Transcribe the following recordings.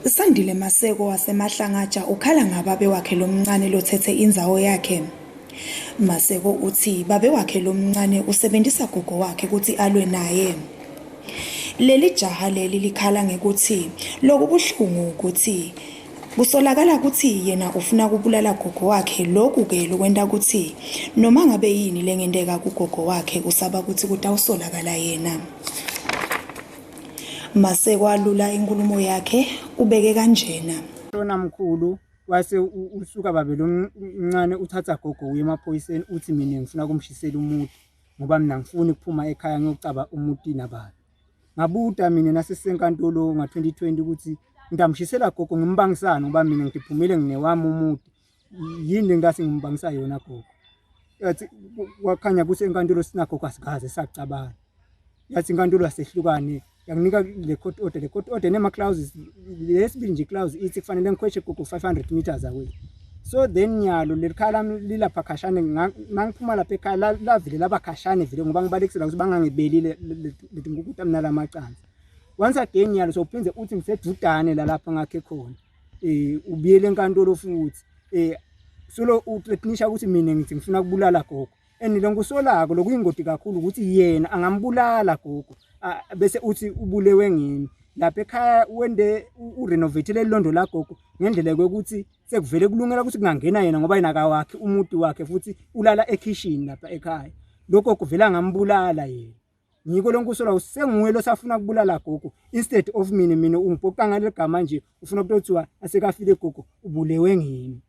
Sandile Maseko waseMahlangatja ukhala ngababe wakhe lomncane lothethe indzawo yakhe. Maseko uthi babe wakhe lomncane usebenzisa gogo wakhe ukuthi alwe naye. Leli jaha leli likhala ngekuthi lokhu buhlungu ukuthi kusolakala ukuthi yena ufuna kubulala gogo wakhe, lokhu ke lokwenda ukuthi noma ngabe yini lengendeka kugogo wakhe usaba ukuthi kutawusolakala yena. Maseko alula inkulumo yakhe ubeke kanjena. Shona mkhulu wase usuka babe lomncane uthatha gogo uye emaphoyiseni uthi mina ngifuna kumshisela umuti ngoba mina ngifuna ukuphuma ekhaya ngiyocaba umuti nababe. Ngabuda mina nasesenkantolo nga2020 ukuthi ngitamshisela gogo ngimbangisana ngoba mina ngiphumile nginewami umuti. Yini ngase ngimbangisa yona gogo. Yathi wakhanya kusenkantolo sina gogo asikaze sacabana. Yathi inkantolo yasehlukane yanginika le court order nema clauses lesibili nje clause ithi kufanele ngikhweshe gogo 500 meters away. So then nyalo lekhala lilapha khashane mangiphuma lapha ekhaya lavile labakhashane vile ngoba ngibalekisela ukuthi bangangibelile lethi ngokuthi mina lamaqanza. Once again nyalo sophinze uthi ngisedudane lapha ngakhe khona ubiyele enkantolo futhi solo uthreatenisha ukuthi mina ngithi ngifuna ukubulala gogo. Lonke usolako lokuyingoti kakhulu ukuthi yena angambulala gogo bese uthi ubulewe ngini lapha ekhaya wende urenovate lelondo la gogo ngendlela kwekuthi sekuvele kulungela ukuthi kungangena yena ngoba yena kawakhe umuti wakhe futhi ulala ekitchen lapha ekhaya. Lokho kuvela ngambulala yena. Ngiko lonke usolako senguwe lo safuna ukubulala gogo instead of mina ungiphoqa ngale gama nje ufuna ukuthiwa asekafile gogo ubulewe ngini.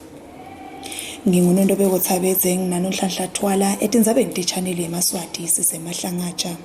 Ngingunondo bekothabeze nginanonhlanhla thwala etindzabeni te channel yemaswati siseMahlangatja.